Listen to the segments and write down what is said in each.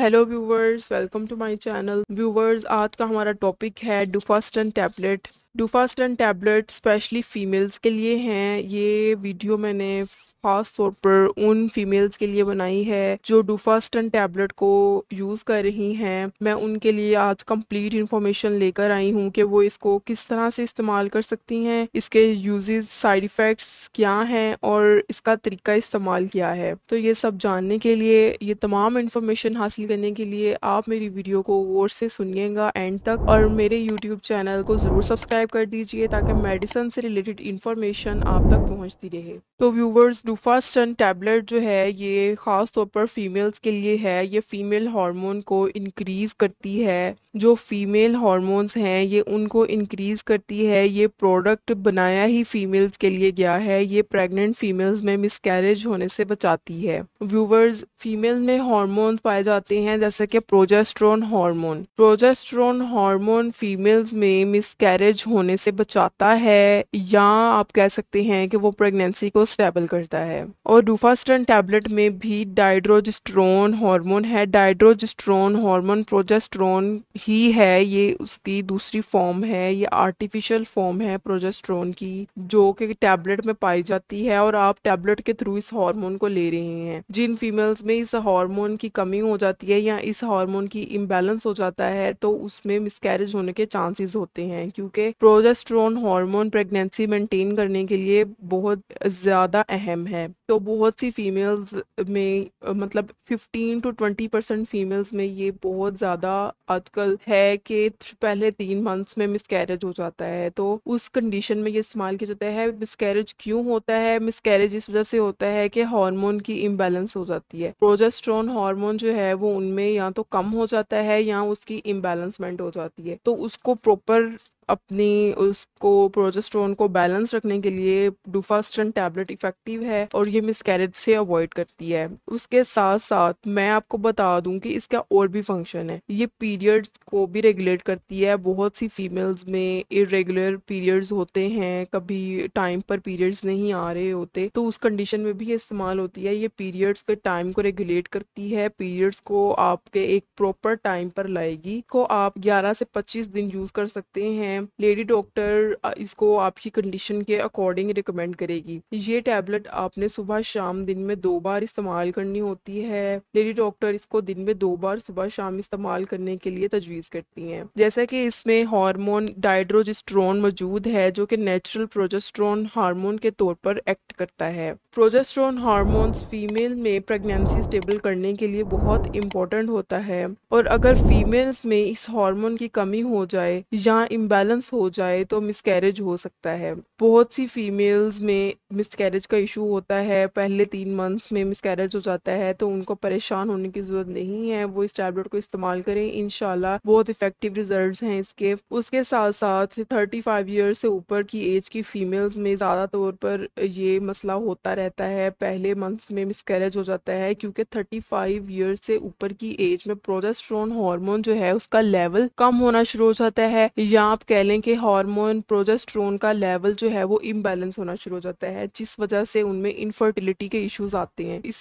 Hello viewers, welcome to my channel. Viewers, आज का हमारा टॉपिक है Duphaston tablet. Duphaston tablet specially females के लिए हैं। ये वीडियो मैंने ख़ास तौर पर उन फीमेल्स के लिए बनाई है जो डुफास्टन टैबलेट को यूज़ कर रही हैं। मैं उनके लिए आज कंप्लीट इन्फॉर्मेशन लेकर आई हूँ कि वो इसको किस तरह से इस्तेमाल कर सकती हैं, इसके यूजेस, साइड इफ़ेक्ट्स क्या हैं और इसका तरीका इस्तेमाल क्या है। तो ये सब जानने के लिए, ये तमाम इन्फॉर्मेशन हासिल करने के लिए आप मेरी वीडियो को गौर से सुनिएगा एंड तक, और मेरे यूट्यूब चैनल को ज़रूर सब्सक्राइब कर दीजिए ताकि मेडिसिन से रिलेटेड इन्फॉर्मेशन आप तक पहुंचती रहे। तो व्यूवर्स, डुफास्टन टैबलेट जो है ये ख़ास तौर पर फीमेल्स के लिए है। ये फीमेल हार्मोन को इंक्रीज़ करती है। जो फीमेल हार्मोन्स हैं ये उनको इंक्रीज़ करती है। ये प्रोडक्ट बनाया ही फीमेल्स के लिए गया है। ये प्रेग्नेंट फीमेल्स में मिसकैरेज होने से बचाती है। व्यूवर्स, फीमेल में हार्मोन पाए जाते हैं जैसे कि progesterone hormone. Progesterone hormone females में मिसकैरेज होने से बचाता है, या आप कह सकते हैं कि वो प्रेगनेंसी को स्टेबल करता है। और डुफास्टन टैबलेट में भी डाइड्रोजिस्ट्रोन हार्मोन है। डाइड्रोजिस्ट्रोन हार्मोन प्रोजेस्टेरोन ही है, ये उसकी दूसरी फॉर्म है। ये आर्टिफिशियल फॉर्म है प्रोजेस्टेरोन की, जो कि टैबलेट में पाई जाती है और आप टैबलेट के थ्रू इस हार्मोन को ले रहे हैं। जिन फीमेल्स में इस हार्मोन की कमी हो जाती है या इस हार्मोन की इम्बैलेंस हो जाता है तो उसमें मिसकैरेज होने के चांसेस होते हैं, क्योंकि प्रोजेस्टेरोन हार्मोन प्रेगनेंसी मेंटेन करने के लिए बहुत ज़्यादा अहम है। तो बहुत सी फीमेल्स में मतलब 15 to 20% फीमेल्स में ये बहुत ज़्यादा आजकल है कि पहले 3 मंथ्स में मिसकैरेज हो जाता है। तो उस कंडीशन में ये इस्तेमाल किया जाता है। मिसकैरेज क्यों होता है? मिसकैरेज इस वजह से होता है कि हार्मोन की इम्बैलेंस हो जाती है। प्रोजेस्टेरोन हार्मोन जो है वो उनमें या तो कम हो जाता है या उसकी इम्बैलेंसमेंट हो जाती है। तो उसको प्रॉपर अपनी उसको प्रोजेस्टेरोन को बैलेंस रखने के लिए डुफास्टन टैबलेट इफेक्टिव है और ये मिसकैरेज से अवॉइड करती है। उसके साथ साथ मैं आपको बता दूं कि इसका और भी फंक्शन है। ये पीरियड्स को भी रेगुलेट करती है। बहुत सी फीमेल्स में इरेगुलर पीरियड्स होते हैं, कभी टाइम पर पीरियड्स नहीं आ रहे होते, तो उस कंडीशन में भी ये इस्तेमाल होती है। ये पीरियड्स के टाइम को रेगुलेट करती है। पीरियड्स को आपके एक प्रॉपर टाइम पर लाएगी। को आप 11 से 25 दिन यूज कर सकते हैं। लेडी डॉक्टर इसको आपकी कंडीशन के अकॉर्डिंग रिकमेंड करेगी। ये टैबलेट आपने सुबह शाम दिन में 2 बार इस्तेमाल करनी होती है। लेडी डॉक्टर इसको दिन में 2 बार सुबह शाम इस्तेमाल करने के लिए तजवीज़ करती हैं। जैसा कि इसमें हार्मोन डाइड्रोजिस्ट्रोन मौजूद है जो कि नेचुरल प्रोजेस्टेरोन हार्मोन के तौर पर एक्ट करता है। प्रोजेस्टेरोन हार्मोन्स फीमेल में प्रेगनेंसी स्टेबल करने के लिए बहुत इंपॉर्टेंट होता है, और अगर फीमेल्स में इस हार्मोन की कमी हो जाए या इम्बैलेंस हो जाए तो मिसकैरेज हो सकता है। बहुत सी फीमेल्स में मिसकैरेज का इशू होता है। पहले 3 मंथ्स में मिसकैरेज हो जाता है, तो उनको परेशान होने की ज़रूरत नहीं है। वो इस टैबलेट को इस्तेमाल करें, इंशाल्लाह बहुत इफेक्टिव रिजल्ट्स हैं इसके। उसके साथ साथ 35 ईयर से ऊपर की एज की फीमेल्स में ज़्यादा तौर पर ये मसला होता रहता है। पहले मंथ्स में मिसकैरेज हो जाता है क्योंकि 35 ईयर से ऊपर की एज में प्रोजेस्टेरोन हार्मोन जो है उसका लेवल कम होना शुरू हो जाता है, या आप कह लें कि हार्मोन प्रोजेस्टेरोन का लेवल जो है वो इम्बैलेंस होना शुरू हो जाता है, जिस वजह से उनमें इनफर्टिलिटी के इश्यूज आते हैं। इस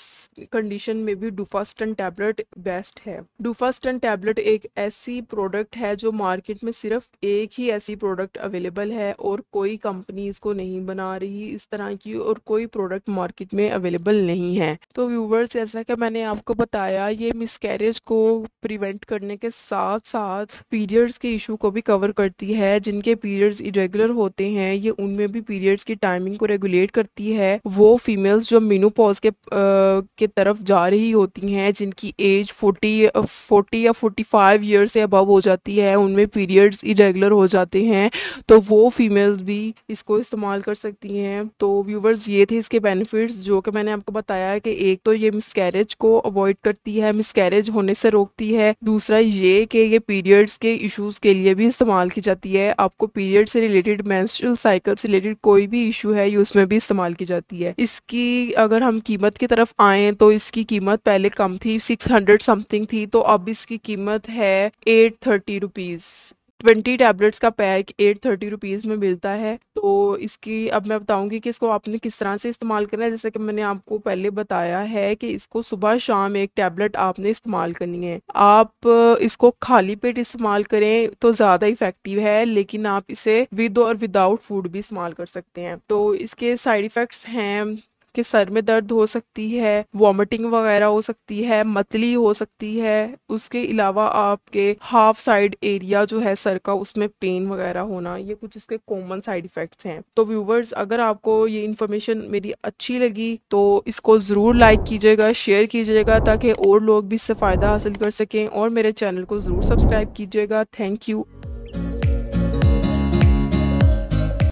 कंडीशन में भी डुफास्टन टैबलेट बेस्ट है। डुफास्टन टैबलेट एक ऐसी प्रोडक्ट है जो मार्केट में सिर्फ एक ही ऐसी प्रोडक्ट अवेलेबल है और कोई कंपनी इसको नहीं बना रही इस तरह की, और कोई प्रोडक्ट मार्केट में अवेलेबल नहीं है। तो व्यूवर्स, जैसा कि मैंने आपको बताया, ये मिसकैरेज को प्रिवेंट करने के साथ साथ पीरियड्स के इशू को भी कवर करती है। जिनके पीरियड्स इरेगुलर होते हैं, ये उनमें भी पीरियड्स की टाइमिंग को रेगुलेट करती है। वो फीमेल्स जो मेनोपॉज के तरफ जा रही होती हैं, जिनकी एज 40 या 45 ईयर से अबव हो जाती है, उनमें पीरियड्स इरेगुलर हो जाते हैं, तो वो फीमेल्स भी इसको इस्तेमाल कर सकती हैं। तो व्यूवर्स, ये थे इसके बेनिफिट्स जो कि मैंने आपको बताया कि एक तो ये मिसकैरेज को अवॉइड करती है, मिसकैरेज होने से रोकती है। दूसरा ये कि ये पीरियड्स के इश्यूज के लिए भी इस्तेमाल की जाती है। आपको पीरियड से रिलेटेड, मेंस्ट्रुअल साइकिल से रिलेटेड कोई भी इशू है ये उसमें भी इस्तेमाल की जाती है। इसकी अगर हम कीमत की तरफ आए तो इसकी कीमत पहले कम थी, 600 समथिंग थी, तो अब इसकी कीमत है 830 रुपीज़। 20 टैबलेट्स का पैक 830 रुपीज़ में मिलता है। तो इसकी अब मैं बताऊंगी कि इसको आपने किस तरह से इस्तेमाल करना है। जैसे कि मैंने आपको पहले बताया है कि इसको सुबह शाम एक टैबलेट आपने इस्तेमाल करनी है। आप इसको खाली पेट इस्तेमाल करें तो ज़्यादा इफ़ेक्टिव है, लेकिन आप इसे विद और विदाउट फूड भी इस्तेमाल कर सकते हैं। तो इसके साइड इफ़ेक्ट्स हैं कि सर में दर्द हो सकती है, वॉमिटिंग वगैरह हो सकती है, मतली हो सकती है। उसके अलावा आपके हाफ साइड एरिया जो है सर का, उसमें पेन वगैरह होना, ये कुछ इसके कॉमन साइड इफ़ेक्ट्स हैं। तो व्यूवर्स, अगर आपको ये इन्फॉर्मेशन मेरी अच्छी लगी तो इसको ज़रूर लाइक कीजिएगा, शेयर कीजिएगा, ताकि और लोग भी इससे फ़ायदा हासिल कर सकें, और मेरे चैनल को ज़रूर सब्सक्राइब कीजिएगा। Thank you.